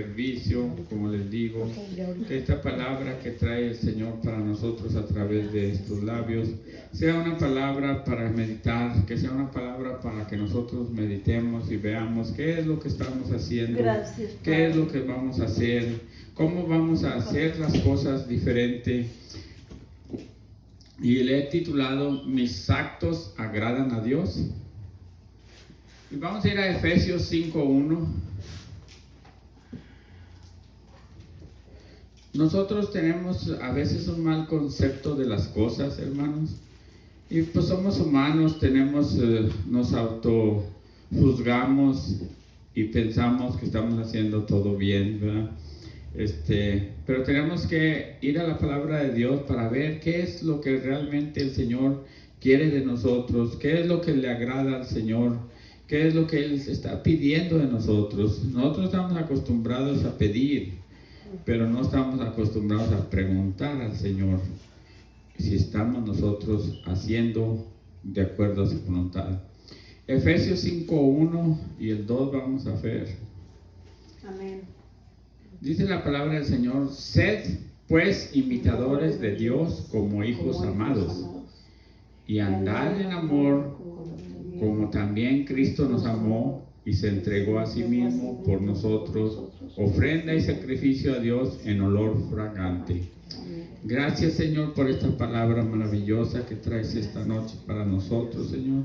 servicio, como les digo, que esta palabra que trae el Señor para nosotros a través de estos labios sea una palabra para meditar, que sea una palabra para que nosotros meditemos y veamos qué es lo que estamos haciendo, qué es lo que vamos a hacer, cómo vamos a hacer las cosas diferente. Y le he titulado "Mis actos agradan a Dios". Y vamos a ir a Efesios 5:1. Nosotros tenemos a veces un mal concepto de las cosas, hermanos, y pues somos humanos, nos autojuzgamos y pensamos que estamos haciendo todo bien, ¿verdad? Pero tenemos que ir a la palabra de Dios para ver qué es lo que realmente el Señor quiere de nosotros, qué es lo que le agrada al Señor, qué es lo que Él está pidiendo de nosotros. Nosotros estamos acostumbrados a pedir, pero no estamos acostumbrados a preguntar al Señor si estamos nosotros haciendo de acuerdo a su voluntad. Efesios 5:1 y el 2 vamos a ver. Amén. Dice la palabra del Señor: sed pues imitadores de Dios como hijos amados, y andad en amor como también Cristo nos amó y se entregó a sí mismo por nosotros, ofrenda y sacrificio a Dios en olor fragante. Gracias, Señor, por esta palabra maravillosa que traes esta noche para nosotros, Señor.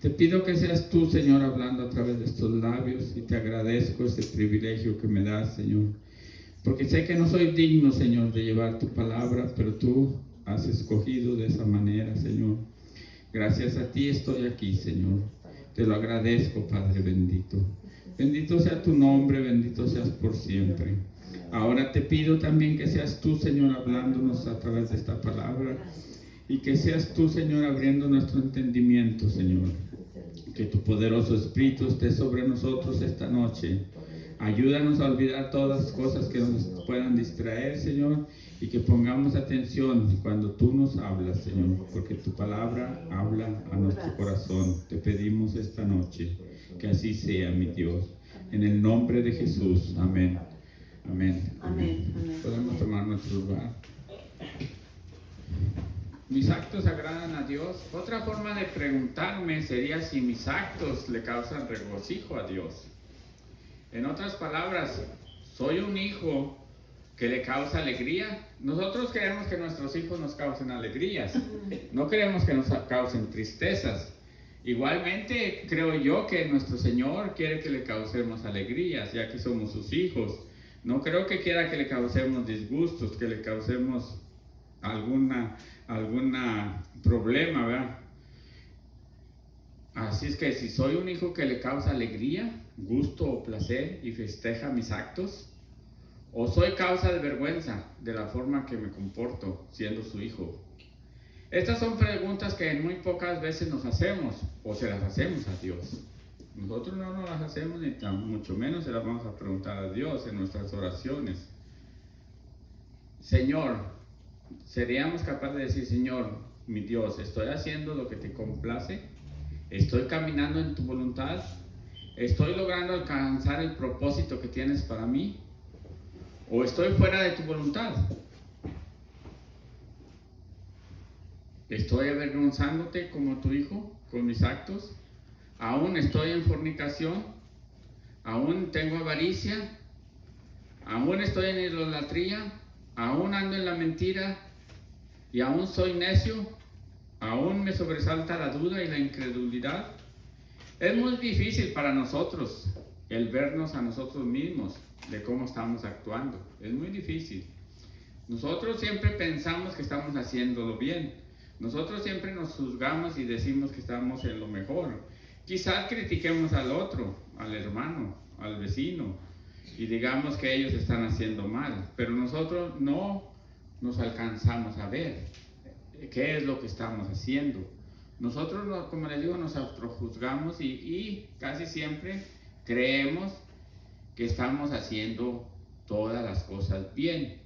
Te pido que seas tú, Señor, hablando a través de estos labios, y te agradezco este privilegio que me das, Señor, porque sé que no soy digno, Señor, de llevar tu palabra, pero tú has escogido de esa manera, Señor. Gracias a ti estoy aquí, Señor. Te lo agradezco, Padre bendito. Bendito sea tu nombre, bendito seas por siempre. Ahora te pido también que seas tú, Señor, hablándonos a través de esta palabra, y que seas tú, Señor, abriendo nuestro entendimiento, Señor. Que tu poderoso Espíritu esté sobre nosotros esta noche. Ayúdanos a olvidar todas las cosas que nos puedan distraer, Señor, y que pongamos atención cuando tú nos hablas, Señor, porque tu palabra habla a nuestro corazón. Te pedimos esta noche que así sea, mi Dios. En el nombre de Jesús. Amén. Amén. Amén. Podemos tomar nuestro lugar. ¿Mis actos agradan a Dios? Otra forma de preguntarme sería si mis actos le causan regocijo a Dios. En otras palabras, ¿soy un hijo que le causa alegría? Nosotros queremos que nuestros hijos nos causen alegrías, no queremos que nos causen tristezas. Igualmente, creo yo que nuestro Señor quiere que le causemos alegrías, ya que somos sus hijos. No creo que quiera que le causemos disgustos, que le causemos alguna problema, ¿verdad? Así es que si soy un hijo que le causa alegría, gusto o placer y festeja mis actos, o soy causa de vergüenza de la forma que me comporto siendo su hijo. Estas son preguntas que muy pocas veces nos hacemos, o se las hacemos a Dios. Nosotros no nos las hacemos, ni tan mucho menos se las vamos a preguntar a Dios en nuestras oraciones. Señor, ¿seríamos capaces de decir: Señor, mi Dios, estoy haciendo lo que te complace? ¿Estoy caminando en tu voluntad? ¿Estoy logrando alcanzar el propósito que tienes para mí? ¿O estoy fuera de tu voluntad? ¿Estoy avergonzándote como tu hijo con mis actos? ¿Aún estoy en fornicación? ¿Aún tengo avaricia? ¿Aún estoy en idolatría? ¿Aún ando en la mentira? ¿Y aún soy necio? ¿Aún me sobresalta la duda y la incredulidad? Es muy difícil para nosotros el vernos a nosotros mismos de cómo estamos actuando. Es muy difícil. Nosotros siempre pensamos que estamos haciéndolo bien. Nosotros siempre nos juzgamos y decimos que estamos en lo mejor. Quizás critiquemos al otro, al hermano, al vecino, y digamos que ellos están haciendo mal, pero nosotros no nos alcanzamos a ver qué es lo que estamos haciendo. Nosotros, como les digo, nos autojuzgamos y casi siempre creemos que estamos haciendo todas las cosas bien.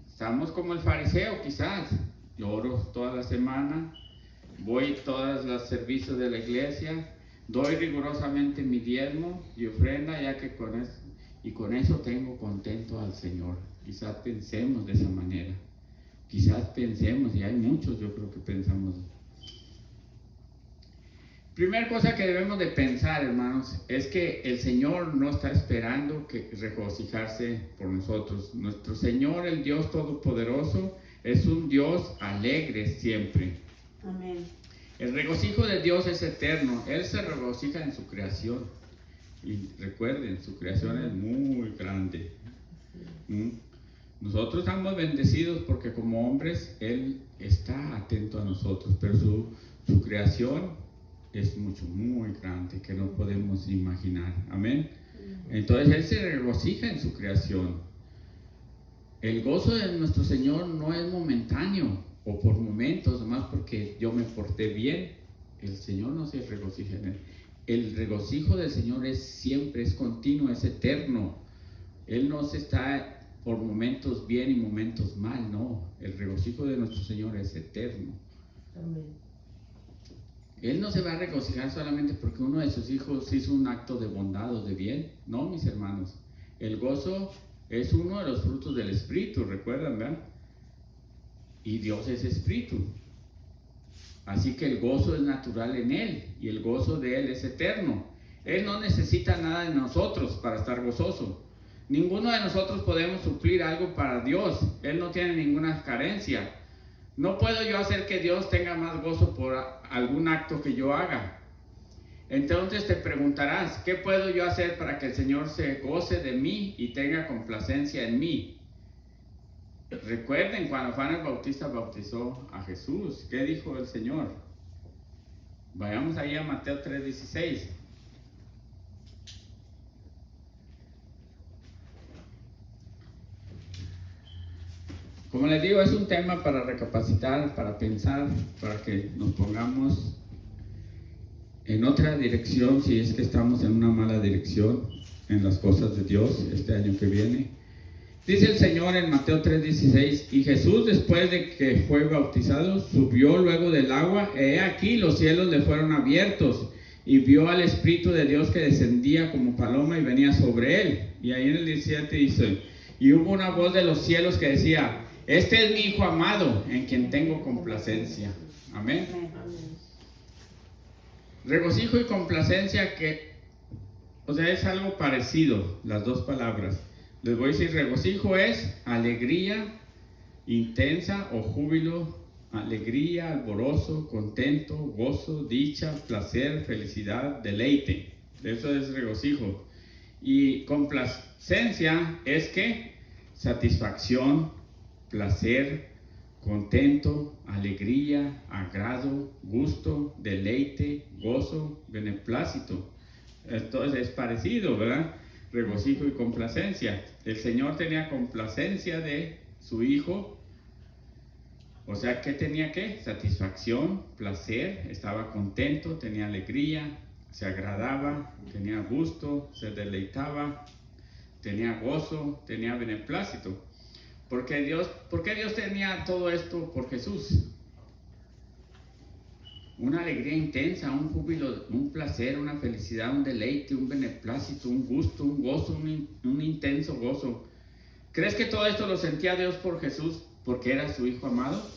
Estamos como el fariseo, quizás. Yo oro toda la semana, voy a todos los servicios de la iglesia, doy rigurosamente mi diezmo y ofrenda, ya que con eso, y con eso tengo contento al Señor. Quizás pensemos de esa manera. Quizás pensemos, y hay muchos yo creo que pensamos. Primera cosa que debemos de pensar, hermanos, es que el Señor no está esperando que regocijarse por nosotros. Nuestro Señor, el Dios Todopoderoso, es un Dios alegre siempre. Amén. El regocijo de Dios es eterno. Él se regocija en su creación. Y recuerden, su creación es muy grande. Nosotros estamos bendecidos porque como hombres Él está atento a nosotros, pero su creación es mucho, muy grande, que no podemos imaginar. Amén. Entonces Él se regocija en su creación. El gozo de nuestro Señor no es momentáneo o por momentos, nomás porque yo me porté bien. El Señor no se regocija en Él. El regocijo del Señor es siempre, es continuo, es eterno. Él no se está por momentos bien y momentos mal, no. El regocijo de nuestro Señor es eterno. Amén. Él no se va a regocijar solamente porque uno de sus hijos hizo un acto de bondad o de bien. No, mis hermanos. El gozo es uno de los frutos del Espíritu, recuerdan, ¿verdad? Y Dios es Espíritu. Así que el gozo es natural en Él y el gozo de Él es eterno. Él no necesita nada de nosotros para estar gozoso. Ninguno de nosotros podemos suplir algo para Dios. Él no tiene ninguna carencia. No puedo yo hacer que Dios tenga más gozo por algún acto que yo haga. Entonces te preguntarás, ¿qué puedo yo hacer para que el Señor se goce de mí y tenga complacencia en mí? Recuerden cuando Juan el Bautista bautizó a Jesús, ¿qué dijo el Señor? Vayamos ahí a Mateo 3:16. Como les digo, es un tema para recapacitar, para pensar, para que nos pongamos en otra dirección si es que estamos en una mala dirección en las cosas de Dios este año que viene. Dice el Señor en Mateo 3:16, y Jesús después de que fue bautizado, subió luego del agua, he aquí los cielos le fueron abiertos, y vio al Espíritu de Dios que descendía como paloma y venía sobre él. Y ahí en el 17 dice, y hubo una voz de los cielos que decía, este es mi Hijo amado, en quien tengo complacencia. Amén. Regocijo y complacencia es algo parecido, las dos palabras. Les voy a decir, regocijo es alegría intensa o júbilo, alegría, alborozo, contento, gozo, dicha, placer, felicidad, deleite. Eso es regocijo. Y complacencia es ¿qué? Satisfacción, placer, contento, alegría, agrado, gusto, deleite, gozo, beneplácito. Entonces es parecido, ¿verdad? Regocijo y complacencia. El Señor tenía complacencia de su Hijo. O sea, ¿qué tenía qué? Satisfacción, placer, estaba contento, tenía alegría, se agradaba, tenía gusto, se deleitaba, tenía gozo, tenía beneplácito. ¿Por qué Dios tenía todo esto por Jesús? Una alegría intensa, un júbilo, un placer, una felicidad, un deleite, un beneplácito, un gusto, un gozo, un intenso gozo. ¿Crees que todo esto lo sentía Dios por Jesús porque era su Hijo amado?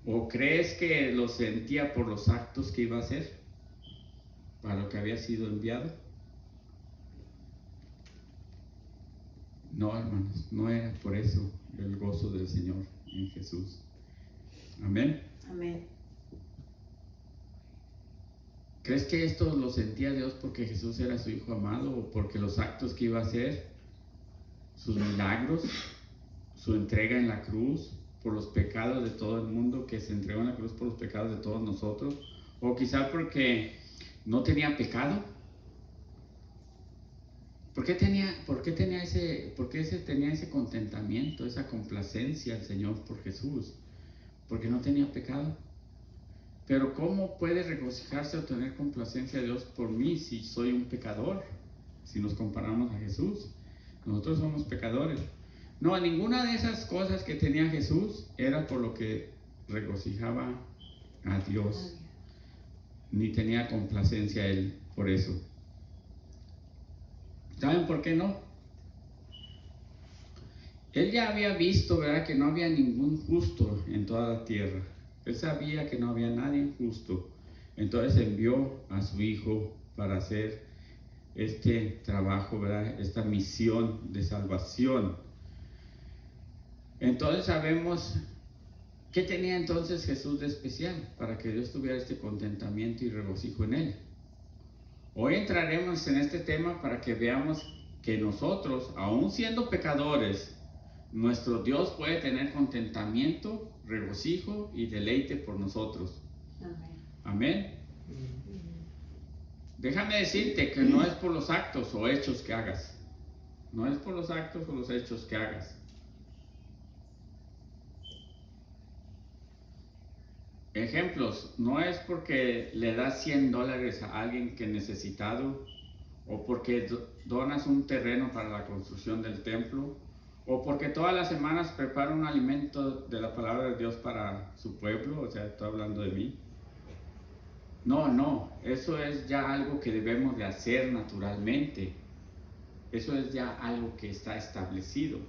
¿O crees que lo sentía por los actos que iba a hacer? ¿Para lo que había sido enviado? No, hermanos, no era por eso el gozo del Señor en Jesús. Amén. Amén. ¿Crees que esto lo sentía Dios porque Jesús era su Hijo amado o porque los actos que iba a hacer, sus milagros, su entrega en la cruz por los pecados de todo el mundo, que se entregó en la cruz por los pecados de todos nosotros? O quizá porque no tenía pecado. ¿Por qué tenía ese contentamiento, esa complacencia al Señor por Jesús? Porque no tenía pecado. Pero ¿cómo puede regocijarse o tener complacencia a Dios por mí si soy un pecador? Si nos comparamos a Jesús, nosotros somos pecadores. No, ninguna de esas cosas que tenía Jesús era por lo que regocijaba a Dios, ni tenía complacencia a Él por eso. ¿Saben por qué no? Él ya había visto, ¿verdad?, que no había ningún justo en toda la tierra. Él sabía que no había nadie justo. Entonces envió a su Hijo para hacer este trabajo, ¿verdad?, esta misión de salvación. Entonces sabemos qué tenía entonces Jesús de especial para que Dios tuviera este contentamiento y regocijo en Él. Hoy entraremos en este tema para que veamos que nosotros, aun siendo pecadores, nuestro Dios puede tener contentamiento, regocijo y deleite por nosotros. Amén. Déjame decirte que no es por los actos o hechos que hagas. No es por los actos o los hechos que hagas. Ejemplos, no es porque le das $100 a alguien que es necesitado, o porque donas un terreno para la construcción del templo, o porque todas las semanas prepara un alimento de la palabra de Dios para su pueblo, o sea, estoy hablando de mí. No, eso es ya algo que debemos de hacer naturalmente. Eso es ya algo que está establecido.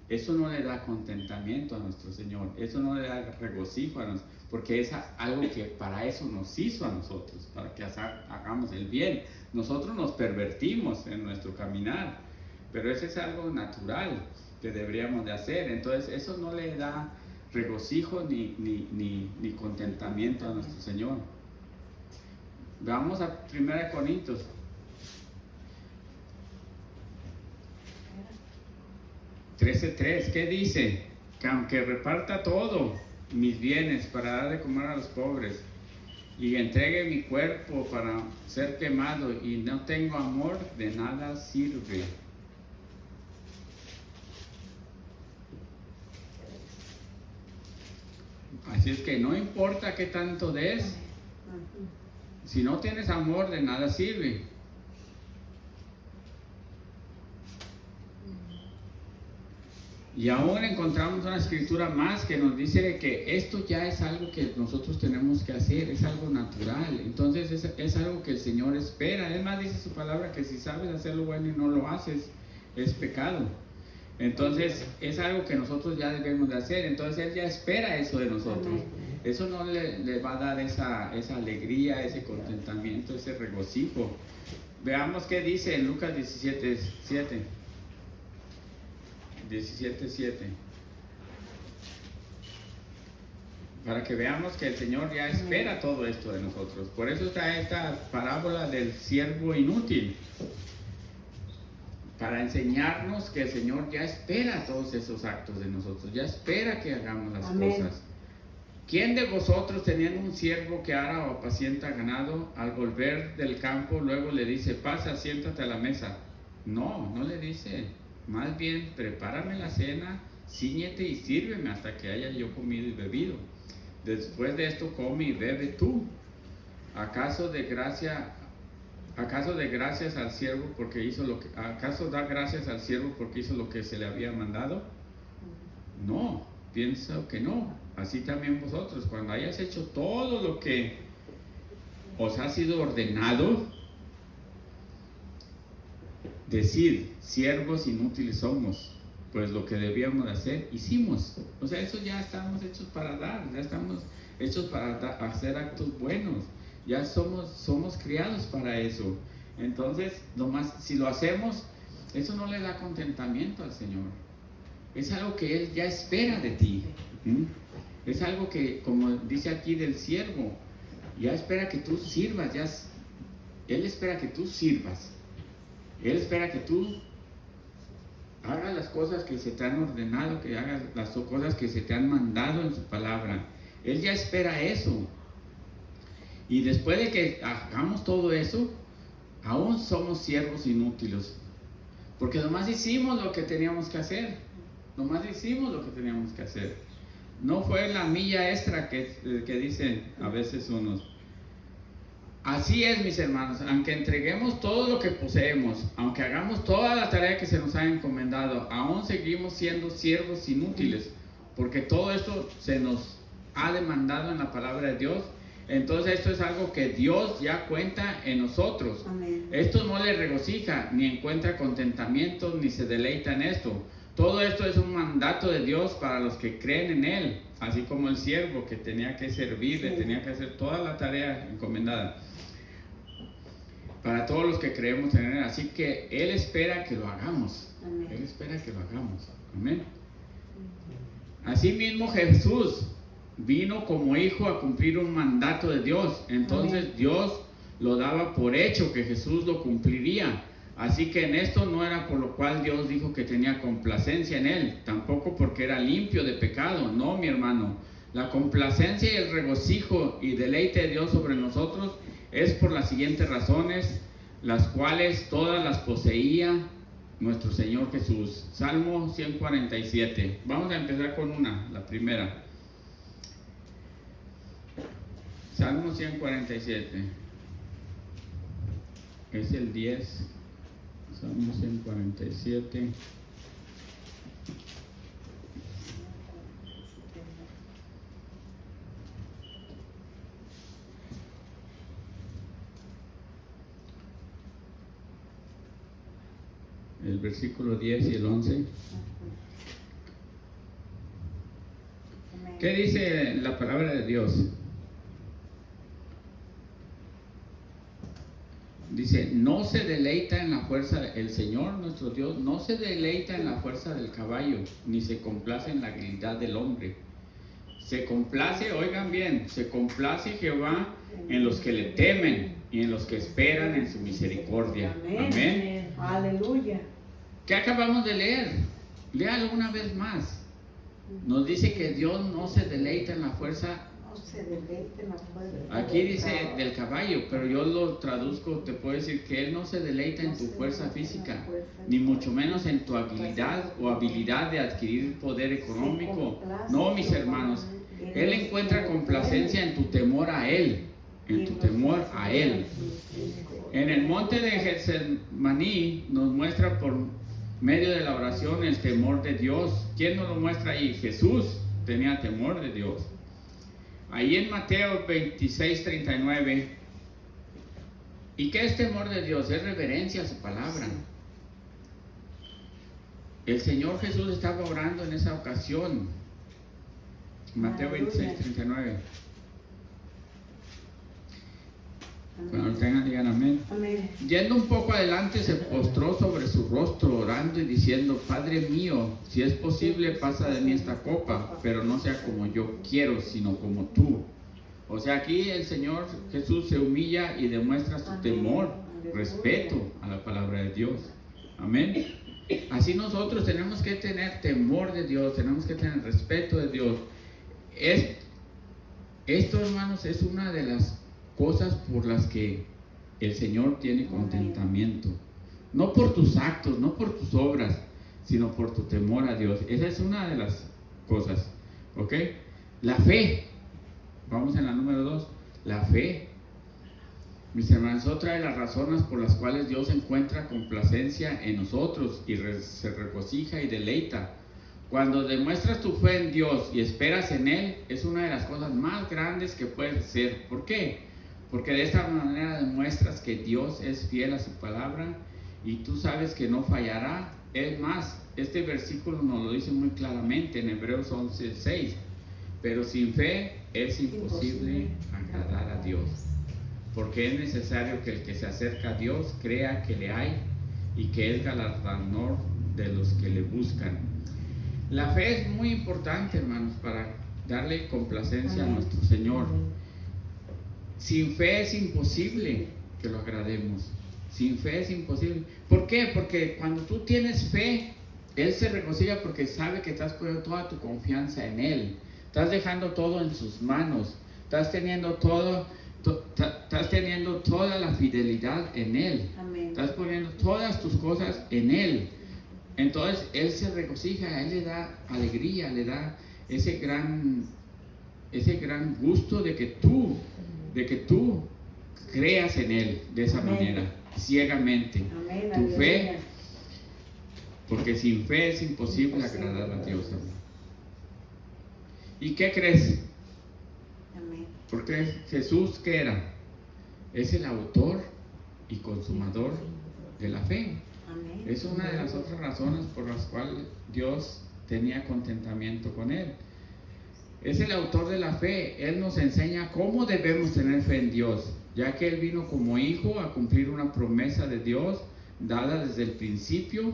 Eso no le da contentamiento a nuestro Señor, eso no le da regocijo a nosotros, porque es algo que para eso nos hizo a nosotros, para que hagamos el bien. Nosotros nos pervertimos en nuestro caminar, pero eso es algo natural que deberíamos de hacer. Entonces eso no le da regocijo ni contentamiento a nuestro Señor. Vamos a 1 Corintios. ¿Qué dice? Que aunque reparta todo mis bienes para dar de comer a los pobres y entregue mi cuerpo para ser quemado y no tengo amor, de nada sirve. Así es que no importa qué tanto des, si no tienes amor, de nada sirve. Y aún encontramos una escritura más que nos dice que esto ya es algo que nosotros tenemos que hacer, es algo natural. Entonces es algo que el Señor espera. Además dice su palabra que si sabes hacer lo bueno y no lo haces, es pecado. Entonces es algo que nosotros ya debemos de hacer. Entonces Él ya espera eso de nosotros. Eso no le va a dar esa alegría, ese contentamiento, ese regocijo. Veamos qué dice en Lucas 17:7. 17:7, para que veamos que el Señor ya espera todo esto de nosotros. Por eso está esta parábola del siervo inútil, para enseñarnos que el Señor ya espera todos esos actos de nosotros, ya espera que hagamos las cosas. ¿Quién de vosotros, teniendo un siervo que ara o apacienta ganado, al volver del campo luego le dice, pasa, siéntate a la mesa? No le dice. Más bien, prepárame la cena, cíñete y sírveme hasta que haya yo comido y bebido. Después de esto come y bebe tú. ¿Acaso da gracias al siervo porque hizo lo que se le había mandado? No, pienso que no. Así también vosotros, cuando hayas hecho todo lo que os ha sido ordenado, decir, siervos inútiles somos, pues lo que debíamos hacer, hicimos. O sea, eso ya estamos hechos para dar, ya estamos hechos para hacer actos buenos, ya somos criados para eso. Entonces, nomás, si lo hacemos, eso no le da contentamiento al Señor. Es algo que Él ya espera de ti. Es algo que, como dice aquí del siervo, ya espera que tú sirvas, Él espera que tú sirvas. Él espera que tú hagas las cosas que se te han ordenado, que hagas las cosas que se te han mandado en su palabra. Él ya espera eso. Y después de que hagamos todo eso, aún somos siervos inútiles. Porque nomás hicimos lo que teníamos que hacer. No fue la milla extra que dicen a veces unos. Así es, mis hermanos, aunque entreguemos todo lo que poseemos, aunque hagamos toda la tarea que se nos ha encomendado, aún seguimos siendo siervos inútiles, porque todo esto se nos ha demandado en la palabra de Dios, Entonces esto es algo que Dios ya cuenta en nosotros. Amén. Esto no le regocija, ni encuentra contentamiento, ni se deleita en esto. Todo esto es un mandato de Dios para los que creen en Él, así como el siervo que tenía que servirle, Sí. tenía que hacer toda la tarea encomendada. Para todos los que creemos en Él, así que Él espera que lo hagamos. Amén. Él espera que lo hagamos. Amén. Asimismo Jesús vino como hijo a cumplir un mandato de Dios. Entonces Amén. Dios lo daba por hecho que Jesús lo cumpliría. Así que en esto no era por lo cual Dios dijo que tenía complacencia en él, tampoco porque era limpio de pecado. No, mi hermano. La complacencia y el regocijo y deleite de Dios sobre nosotros es por las siguientes razones, las cuales todas las poseía nuestro Señor Jesús. Salmo 147. Vamos a empezar con la primera. Salmo 147. Es el 10. Salmo 147. El versículo 10 y el 11. Amén. ¿Qué dice la palabra de Dios? Dice, no se deleita en la fuerza, el Señor nuestro Dios no se deleita en la fuerza del caballo, ni se complace en la habilidad del hombre. Se complace, oigan bien, se complace Jehová en los que le temen y en los que esperan en su misericordia. Amén. Aleluya. ¿Qué acabamos de leer? Léalo una vez más. Nos dice que Dios no se deleita en la fuerza. No se deleite en la fuerza. Aquí dice del caballo, pero yo lo traduzco, te puedo decir que Él no se deleita en tu fuerza física, ni mucho menos en tu habilidad o habilidad de adquirir poder económico. No, mis hermanos, Él encuentra complacencia en tu temor a Él, en tu temor a Él. En el monte de Getsemaní nos muestra por medio de la oración el temor de Dios. ¿Quién nos lo muestra ahí? Jesús tenía temor de Dios. Ahí en Mateo 26:39. ¿Y qué es temor de Dios? Es reverencia a su palabra. El Señor Jesús estaba orando en esa ocasión. Mateo 26:39. Cuando lo tengan, digan amén. Amén. Yendo un poco adelante, se postró sobre su rostro, orando y diciendo: Padre mío, si es posible, pasa de mí esta copa, pero no sea como yo quiero, sino como tú. O sea, aquí el Señor Jesús se humilla y demuestra su temor, respeto a la palabra de Dios. Amén. Así nosotros tenemos que tener temor de Dios, tenemos que tener respeto de Dios. Esto, hermanos, es una de las cosas por las que el Señor tiene contentamiento. No por tus actos, no por tus obras, sino por tu temor a Dios. Esa es una de las cosas. ¿Ok? La fe. Vamos en la número 2. La fe. Mis hermanos, otra de las razones por las cuales Dios encuentra complacencia en nosotros y se regocija y deleita. Cuando demuestras tu fe en Dios y esperas en Él, es una de las cosas más grandes que puedes hacer. ¿Por qué? Porque de esta manera demuestras que Dios es fiel a su palabra y tú sabes que no fallará. Es más, este versículo nos lo dice muy claramente en Hebreos 11:6. Pero sin fe es imposible agradar a Dios, porque es necesario que el que se acerca a Dios crea que le hay y que es galardonador de los que le buscan. La fe es muy importante, hermanos, para darle complacencia a nuestro Señor. Sin fe es imposible que lo agrademos. Sin fe es imposible. ¿Por qué? Porque cuando tú tienes fe, Él se regocija porque sabe que estás poniendo toda tu confianza en Él. Estás dejando todo en sus manos. Estás teniendo toda la fidelidad en Él. Amén. Estás poniendo todas tus cosas en Él. Entonces Él se regocija, Él le da alegría, le da ese gran gusto de que tú creas en Él de esa Amén. manera, ciegamente. Amén. Tu fe, Aleluya. porque sin fe es imposible agradar a Dios, hermano. ¿Y qué crees? Amén. Porque Jesús, ¿qué era? Es el autor y consumador de la fe. Amén. Es una de las otras razones por las cuales Dios tenía contentamiento con él. Es el autor de la fe. Él nos enseña cómo debemos tener fe en Dios, ya que Él vino como hijo a cumplir una promesa de Dios dada desde el principio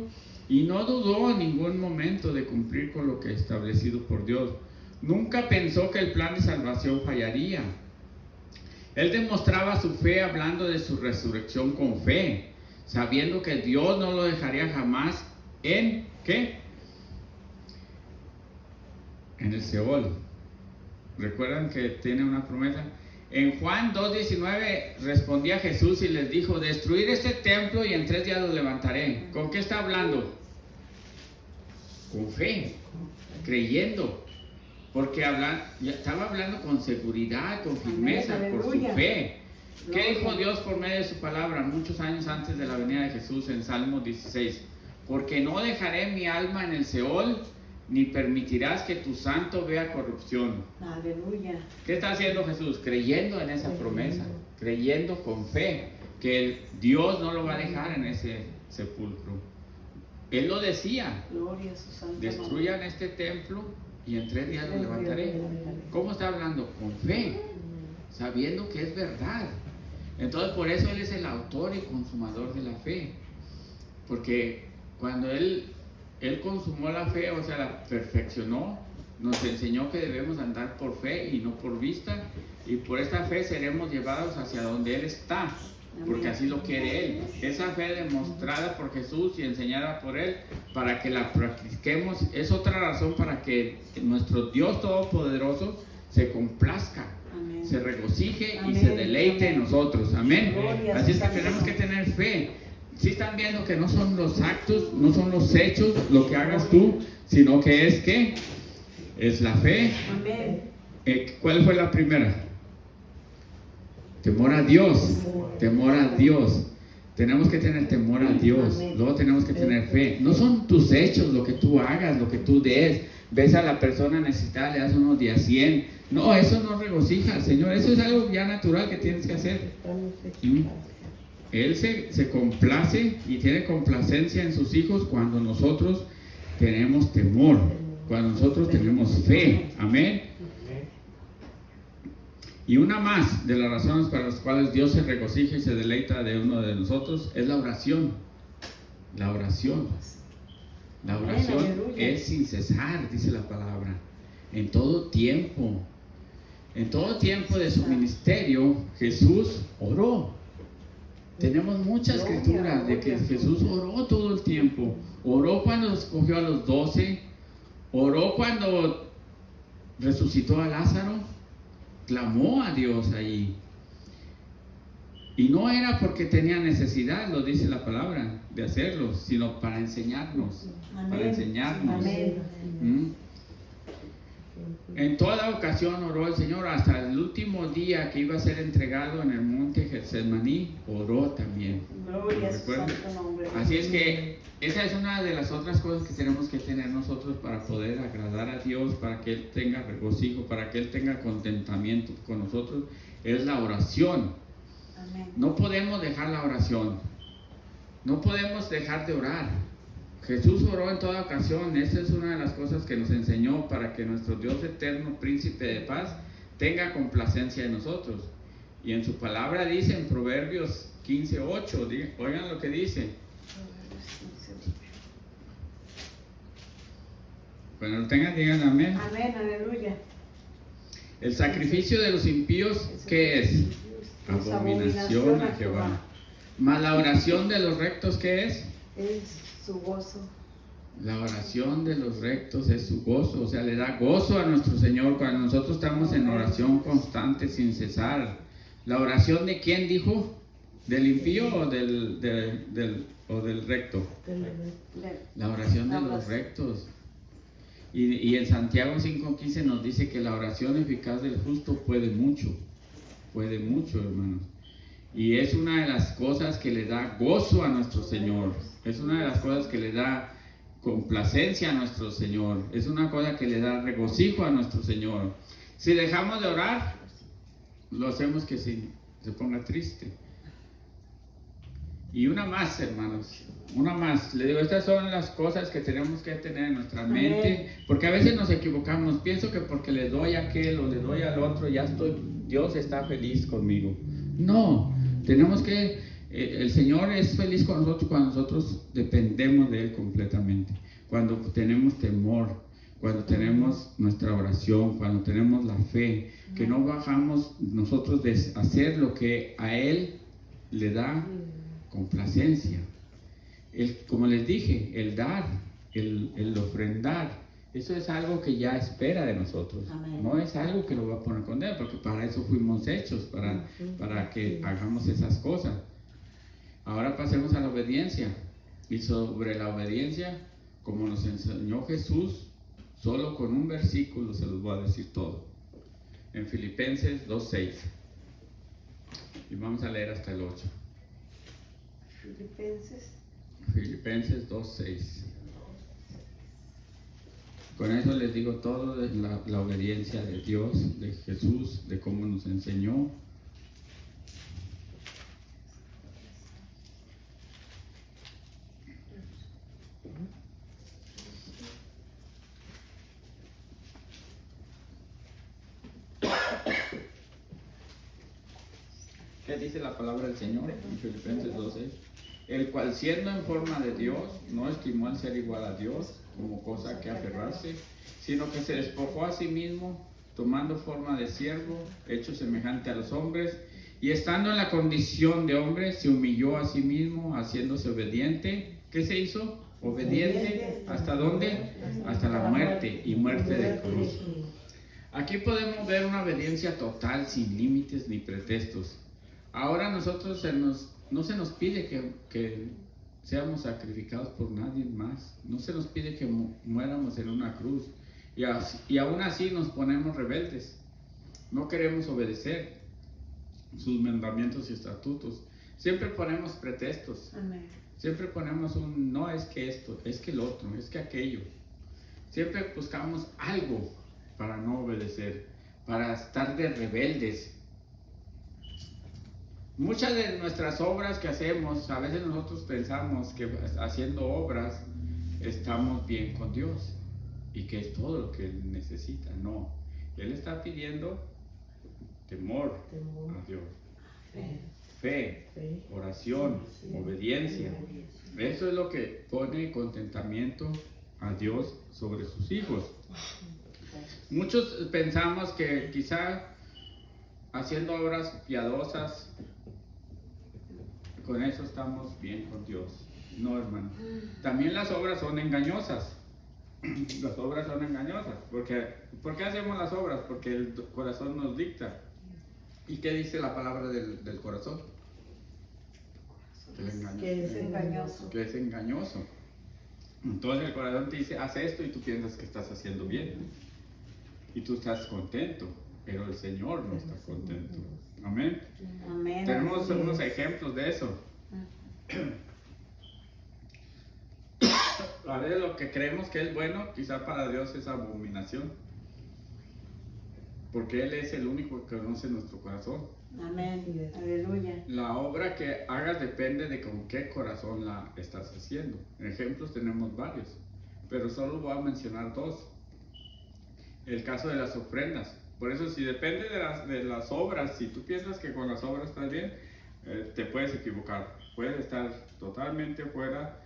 y no dudó en ningún momento de cumplir con lo que establecido por Dios. Nunca pensó que el plan de salvación fallaría. Él demostraba su fe hablando de su resurrección con fe, sabiendo que Dios no lo dejaría jamás en ¿qué? En el Seol. ¿Recuerdan que tiene una promesa? En Juan 2:19 respondía Jesús y les dijo: destruir este templo y en 3 días lo levantaré. ¿Con qué está hablando? Con fe, creyendo. Porque estaba hablando con seguridad, con firmeza, Amén, por su aleluya. fe. ¿Qué Gloria. dijo Dios por medio de su palabra muchos años antes de la venida de Jesús en Salmo 16? Porque no dejaré mi alma en el Seol, ni permitirás que tu santo vea corrupción. Aleluya. ¿Qué está haciendo Jesús? Creyendo en esa promesa, creyendo con fe que Dios no lo va a dejar en ese sepulcro. Él lo decía: Gloria a su santo nombre. destruyan este templo y en 3 días lo levantaré. ¿Cómo está hablando? Con fe, sabiendo que es verdad. Entonces por eso Él es el autor y consumador de la fe, porque cuando Él consumó la fe, o sea, la perfeccionó, nos enseñó que debemos andar por fe y no por vista, y por esta fe seremos llevados hacia donde Él está, porque así lo quiere Él. Esa fe demostrada por Jesús y enseñada por Él, para que la practiquemos, es otra razón para que nuestro Dios Todopoderoso se complazca, Amén. se regocije y Amén. se deleite en nosotros. Amén. Gloria a Así es su que santo tenemos que nombre. tener fe. Si están viendo que no son los actos, no son los hechos, lo que hagas tú, sino que es ¿qué? Es la fe. Amén. ¿Cuál fue la primera? Temor a Dios. Temor a Dios. Tenemos que tener temor a Dios. Amén. Luego tenemos que tener fe. No son tus hechos, lo que tú hagas, lo que tú des. Ves a la persona necesitada, le das unos días 100. No, eso no regocija al Señor. Eso es algo ya natural que tienes que hacer. ¿Mm? Él se complace y tiene complacencia en sus hijos cuando nosotros tenemos temor, cuando nosotros tenemos fe. Amén. Y una más de las razones para las cuales Dios se regocija y se deleita de uno de nosotros es la oración. La oración. La oración es sin cesar, dice la palabra. En todo tiempo. En todo tiempo de su ministerio, Jesús oró. Tenemos mucha escritura de que Jesús oró todo el tiempo. Oró cuando escogió a los 12. Oró cuando resucitó a Lázaro. Clamó a Dios ahí. Y no era porque tenía necesidad, lo dice la palabra, de hacerlo, sino para enseñarnos. Amén. Para enseñarnos. Amén. ¿Mm? En toda ocasión oró el Señor, hasta el último día que iba a ser entregado en el monte Getsemaní, oró también. Gloria a su ¿Recuerdan? santo nombre. Así es que esa es una de las otras cosas que tenemos que tener nosotros para poder agradar a Dios, para que Él tenga regocijo, para que Él tenga contentamiento con nosotros, es la oración. Amén. No podemos dejar la oración, no podemos dejar de orar. Jesús oró en toda ocasión. Esa es una de las cosas que nos enseñó, para que nuestro Dios eterno, príncipe de paz, tenga complacencia en nosotros. Y en su palabra dice en Proverbios 15:8, oigan lo que dice. Cuando lo tengan, digan amén. Amén, aleluya. El sacrificio de los impíos, ¿qué es? Abominación a Jehová. Mas la oración de los rectos, ¿qué es? Es su gozo. La oración de los rectos es su gozo, o sea, le da gozo a nuestro Señor cuando nosotros estamos en oración constante sin cesar. ¿La oración de quién dijo? ¿Del impío o del recto? La oración de los rectos. Y en Santiago 5:15 nos dice que la oración eficaz del justo puede mucho, hermanos. Y es una de las cosas que le da gozo a nuestro Señor. Es una de las cosas que le da complacencia a nuestro Señor. Es una cosa que le da regocijo a nuestro Señor. Si dejamos de orar, lo hacemos que se ponga triste. Y una más, hermanos, una más. Le digo, estas son las cosas que tenemos que tener en nuestra mente, porque a veces nos equivocamos. Pienso que porque le doy a aquel o le doy al otro, ya Dios está feliz conmigo. No, tenemos que, el Señor es feliz con nosotros cuando nosotros dependemos de Él completamente. Cuando tenemos temor, cuando tenemos nuestra oración, cuando tenemos la fe, que no bajamos nosotros de hacer lo que a Él le da complacencia. Como les dije, el dar, el ofrendar, eso es algo que ya espera de nosotros. Amén. No es algo que lo va a poner con Él, porque para eso fuimos hechos, para que hagamos esas cosas. Ahora pasemos a la obediencia. Y sobre la obediencia, como nos enseñó Jesús, solo con un versículo se los voy a decir todo. En Filipenses 2:6. Y vamos a leer hasta el 8. Filipenses 2:6. Con eso les digo todo de la obediencia de Dios, de Jesús, de cómo nos enseñó. ¿Qué dice la palabra del Señor en Filipenses 2:6? El cual siendo en forma de Dios, no estimó el ser igual a Dios como cosa que aferrarse, sino que se despojó a sí mismo, tomando forma de siervo, hecho semejante a los hombres, y estando en la condición de hombre, se humilló a sí mismo, haciéndose obediente. ¿Qué se hizo? Obediente. ¿Hasta dónde? Hasta la muerte, y muerte de cruz. Aquí podemos ver una obediencia total, sin límites ni pretextos. Ahora nosotros no se nos pide que seamos sacrificados por nadie más. No se nos pide que muéramos en una cruz. Y aún así nos ponemos rebeldes. No queremos obedecer sus mandamientos y estatutos. Siempre ponemos pretextos. Amén. Siempre ponemos no es que esto, es que el otro, es que aquello. Siempre buscamos algo para no obedecer, para estar de rebeldes. Muchas de nuestras obras que hacemos, a veces nosotros pensamos que haciendo obras estamos bien con Dios y que es todo lo que Él necesita. No, Él está pidiendo temor a Dios, fe, oración, obediencia. Eso es lo que pone contentamiento a Dios sobre sus hijos. Muchos pensamos que quizá haciendo obras piadosas, con eso estamos bien con Dios. No, hermano. También las obras son engañosas. Las obras son engañosas. ¿Por qué hacemos las obras? Porque el corazón nos dicta. ¿Y qué dice la palabra del corazón? Que es engañoso. Que es engañoso. Entonces el corazón te dice, haz esto y tú piensas que estás haciendo bien. Y tú estás contento, pero el Señor no está contento. Amén. Amén. Tenemos unos ejemplos de eso. A veces lo que creemos que es bueno, quizá para Dios es abominación. Porque Él es el único que conoce nuestro corazón. Amén. Aleluya. La obra que hagas depende de con qué corazón la estás haciendo. Ejemplos tenemos varios, pero solo voy a mencionar dos. El caso de las ofrendas. Por eso, si depende de las obras, si tú piensas que con las obras estás bien, te puedes equivocar. Puedes estar totalmente fuera.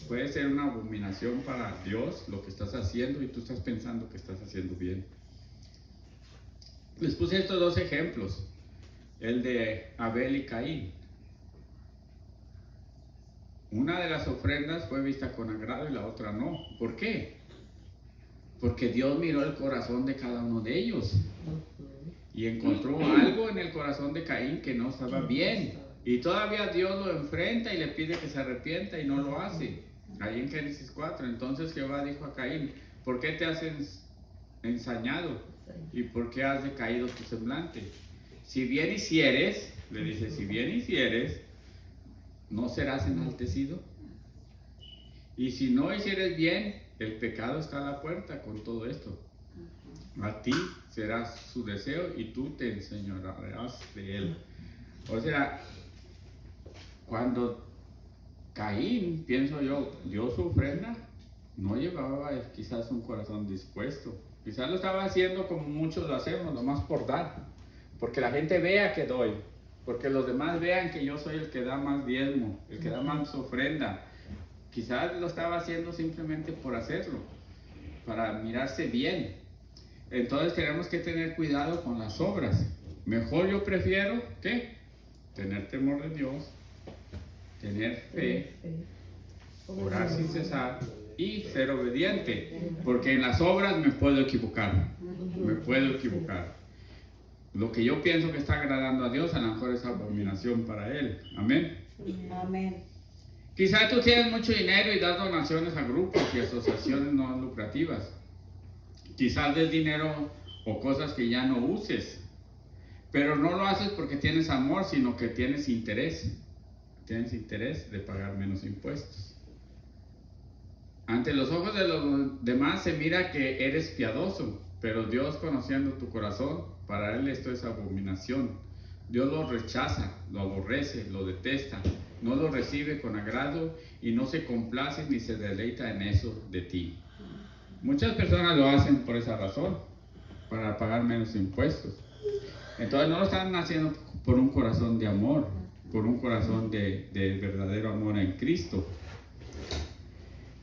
Puede ser una abominación para Dios lo que estás haciendo y tú estás pensando que estás haciendo bien. Les puse estos dos ejemplos. El de Abel y Caín. Una de las ofrendas fue vista con agrado y la otra no. ¿Por qué? Porque Dios miró el corazón de cada uno de ellos y encontró algo en el corazón de Caín que no estaba bien. Y todavía Dios lo enfrenta y le pide que se arrepienta y no lo hace. Ahí en Génesis 4. Entonces Jehová dijo a Caín, ¿por qué te has ensañado? ¿Y por qué has decaído tu semblante? Si bien hicieres, le dice, si bien hicieres, ¿no serás enaltecido? Y si no hicieres bien, el pecado está a la puerta con todo esto. A ti será su deseo y tú te enseñorearás de él. O sea, cuando Caín, pienso yo, dio su ofrenda, no llevaba quizás un corazón dispuesto. Quizás lo estaba haciendo como muchos lo hacemos, nomás por dar. Porque la gente vea que doy. Porque los demás vean que yo soy el que da más diezmo, el que da más ofrenda. Quizás lo estaba haciendo simplemente por hacerlo, para mirarse bien. Entonces tenemos que tener cuidado con las obras. Mejor yo prefiero, ¿qué? Tener temor de Dios, tener fe, orar sin cesar y ser obediente. Porque en las obras me puedo equivocar, me puedo equivocar. Lo que yo pienso que está agradando a Dios, a lo mejor es abominación para Él. Amén. Amén. Quizás tú tienes mucho dinero y das donaciones a grupos y asociaciones no lucrativas. Quizás des dinero o cosas que ya no uses. Pero no lo haces porque tienes amor, sino que tienes interés. Tienes interés de pagar menos impuestos. Ante los ojos de los demás se mira que eres piadoso, pero Dios, conociendo tu corazón, para Él esto es abominación. Dios lo rechaza, lo aborrece, lo detesta, no lo recibe con agrado y no se complace ni se deleita en eso de ti. Muchas personas lo hacen por esa razón, para pagar menos impuestos. Entonces no lo están haciendo por un corazón de amor, por un corazón de verdadero amor en Cristo.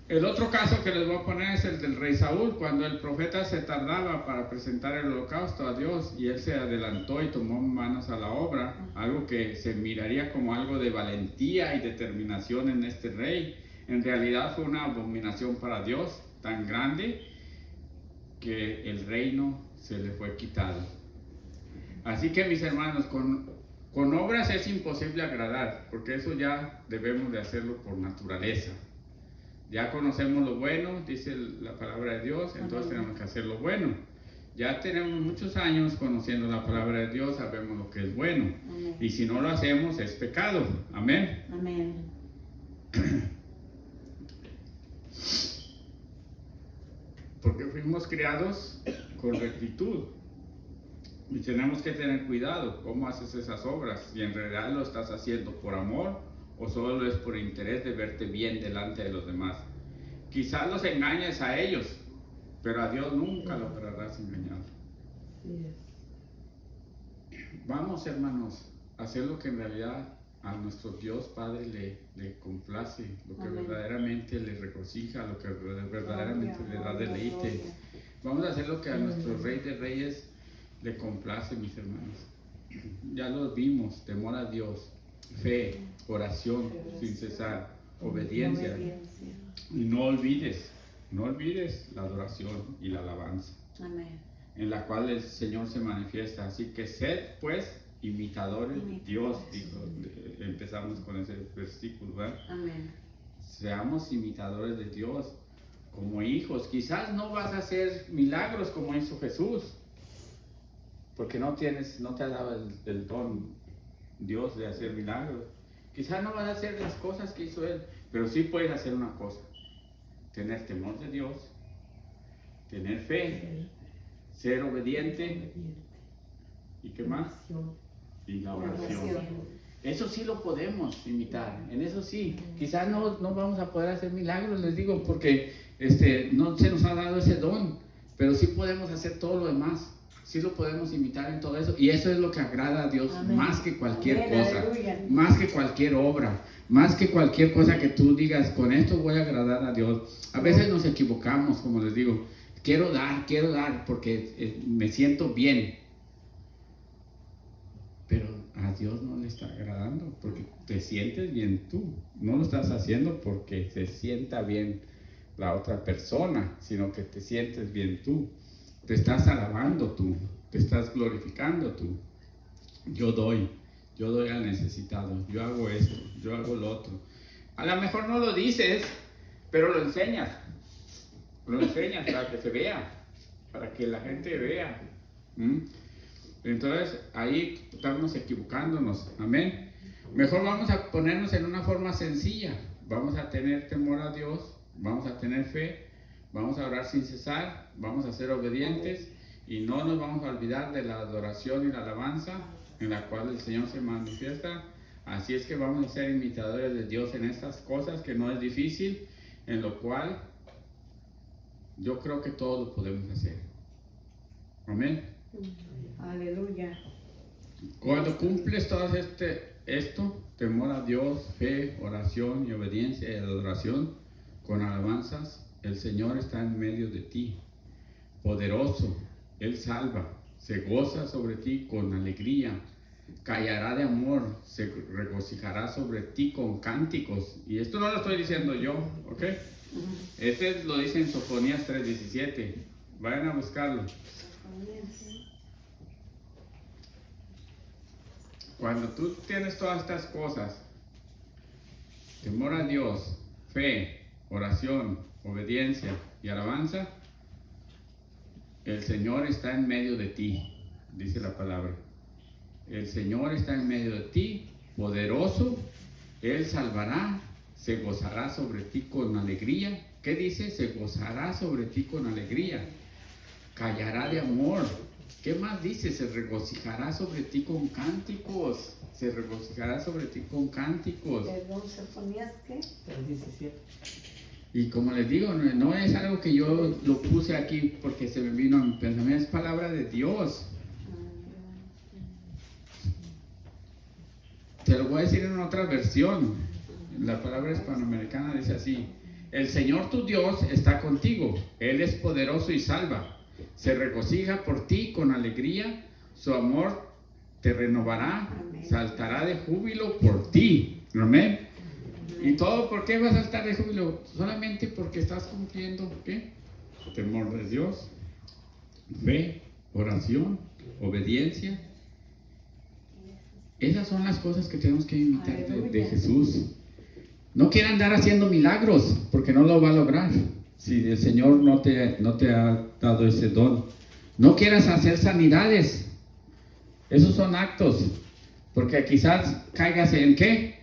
El otro caso que les voy a poner es el del rey Saúl, cuando el profeta se tardaba para presentar el holocausto a Dios y él se adelantó y tomó manos a la obra, algo que se miraría como algo de valentía y determinación en este rey. En realidad fue una abominación para Dios tan grande que el reino se le fue quitado. Así que, mis hermanos, con obras es imposible agradar, porque eso ya debemos de hacerlo por naturaleza. Ya conocemos lo bueno, dice la palabra de Dios, entonces tenemos que hacer lo bueno. Ya tenemos muchos años conociendo la palabra de Dios, sabemos lo que es bueno. Amén. Y si no lo hacemos, es pecado. Amén. Amén. Porque fuimos criados con rectitud. Y tenemos que tener cuidado cómo haces esas obras. Si en realidad lo estás haciendo por amor o solo es por interés de verte bien delante de los demás. Quizás los engañes a ellos, pero a Dios nunca lograrás engañar. Vamos, hermanos, a hacer lo que en realidad a nuestro Dios Padre le complace, lo que verdaderamente le regocija, lo que verdaderamente le da deleite. Vamos a hacer lo que a nuestro Rey de Reyes le complace, mis hermanos. Ya lo vimos: temor a Dios, fe, oración sin cesar, obediencia. Y no olvides la adoración y la alabanza. Amén. En la cual el Señor se manifiesta. Así que sed, pues, imitadores de Dios, dijo. Empezamos con ese versículo, ¿verdad? Amén. Seamos imitadores de Dios como hijos. Quizás no vas a hacer milagros como hizo Jesús, porque no te ha dado el don Dios de hacer milagros. Quizás no vas a hacer las cosas que hizo Él, pero sí puedes hacer una cosa: tener temor de Dios, tener fe, ser obediente. ¿Y qué más? Y la oración. Eso sí lo podemos imitar, en eso sí. Quizás no vamos a poder hacer milagros, les digo, porque no se nos ha dado ese don, pero sí podemos hacer todo lo demás. Sí lo podemos imitar en todo eso, y eso es lo que agrada a Dios. Amén. Más que cualquier cosa, más que cualquier obra, más que cualquier cosa que tú digas: con esto voy a agradar a Dios. A veces nos equivocamos, como les digo: quiero dar porque me siento bien, pero a Dios no le está agradando porque te sientes bien tú. No lo estás haciendo porque se sienta bien la otra persona, sino que te sientes bien tú. Te estás alabando tú, te estás glorificando tú. Yo doy al necesitado, yo hago esto, yo hago lo otro. A lo mejor no lo dices, pero lo enseñas para que se vea, para que la gente vea. Entonces ahí estamos equivocándonos. Amén. Mejor vamos a ponernos en una forma sencilla. Vamos a tener temor a Dios, vamos a tener fe, Vamos a orar sin cesar, vamos a ser obedientes y no nos vamos a olvidar de la adoración y la alabanza en la cual el Señor se manifiesta. Así es que vamos a ser imitadores de Dios en estas cosas, que no es difícil, en lo cual yo creo que todos lo podemos hacer. Amén. Aleluya. Cuando cumples todo esto, temor a Dios, fe, oración y obediencia y adoración con alabanzas, el Señor está en medio de ti, poderoso. Él salva, se goza sobre ti con alegría, callará de amor, se regocijará sobre ti con cánticos. Y esto no lo estoy diciendo yo, ¿ok? Este lo dice en Sofonías 3:17. Vayan a buscarlo. Cuando tú tienes todas estas cosas, temor a Dios, fe, oración, obediencia y alabanza, el Señor está en medio de ti, dice la palabra. El Señor está en medio de ti, poderoso. Él salvará, se gozará sobre ti con alegría. ¿Qué dice? Se gozará sobre ti con alegría. Callará de amor. ¿Qué más dice? Se regocijará sobre ti con cánticos. Se regocijará sobre ti con cánticos. Perdón, ¿Sofonías qué? 3:17. Y como les digo, no es algo que yo lo puse aquí porque se me vino a mi pensamiento, es palabra de Dios. Te lo voy a decir en otra versión. La palabra hispanoamericana dice así: el Señor tu Dios está contigo, Él es poderoso y salva. Se regocija por ti con alegría, su amor te renovará, saltará de júbilo por ti. Amén. ¿Y todo por qué vas a saltar de júbilo? Solamente porque estás cumpliendo, ¿qué? Temor de Dios, fe, oración, obediencia. Esas son las cosas que tenemos que imitar de Jesús. No quiera andar haciendo milagros, porque no lo va a lograr si el Señor no te ha dado ese don. No quieras hacer sanidades. Esos son actos, porque quizás caigas en ¿qué?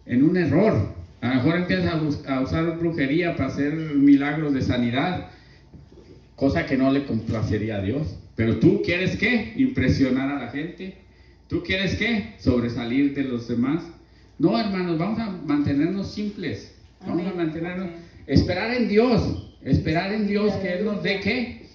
En un error. A lo mejor empiezas a usar brujería para hacer milagros de sanidad, cosa que no le complacería a Dios. Pero tú quieres ¿qué? Impresionar a la gente. ¿Tú quieres qué? Sobresalir de los demás. No, hermanos, vamos a mantenernos simples. Vamos a mantenernos, esperar en Dios que Él nos dé ¿qué?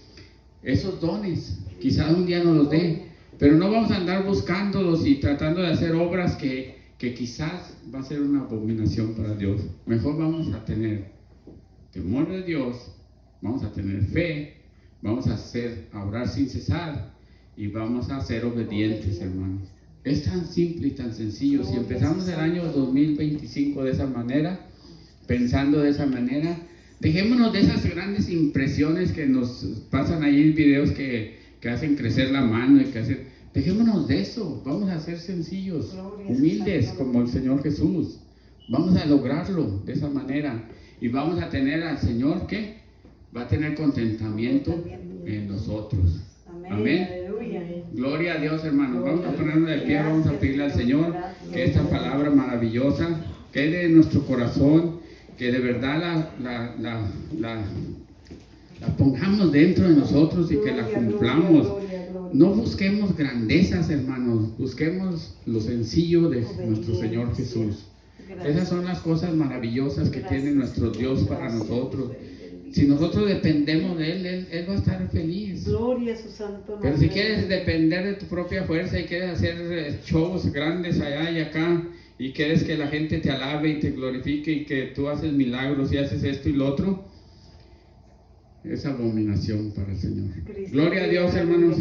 Esos dones. Quizás un día nos los dé, pero no vamos a andar buscándolos y tratando de hacer obras que quizás va a ser una abominación para Dios. Mejor vamos a tener temor de Dios, vamos a tener fe, vamos a orar sin cesar y vamos a ser obedientes, hermanos. Es tan simple y tan sencillo. Si empezamos el año 2025 de esa manera, pensando de esa manera, dejémonos de esas grandes impresiones que nos pasan ahí en videos que hacen crecer la mano y que hacen... Dejémonos de eso, vamos a ser sencillos, humildes como el Señor Jesús. Vamos a lograrlo de esa manera y vamos a tener al Señor que va a tener contentamiento en nosotros. Amén. Gloria a Dios, hermanos. Vamos a ponernos de pie, vamos a pedirle al Señor que esta palabra maravillosa quede en nuestro corazón, que de verdad la pongamos dentro de nosotros y que la cumplamos. No busquemos grandezas, hermanos, busquemos lo sencillo de nuestro Señor Jesús. Esas son las cosas maravillosas que tiene nuestro Dios para nosotros. Si nosotros dependemos de Él va a estar feliz. Gloria a su santo nombre. Pero si quieres depender de tu propia fuerza y quieres hacer shows grandes allá y acá, y quieres que la gente te alabe y te glorifique y que tú haces milagros y haces esto y lo otro, es abominación para el Señor. Gloria a Dios, hermanos.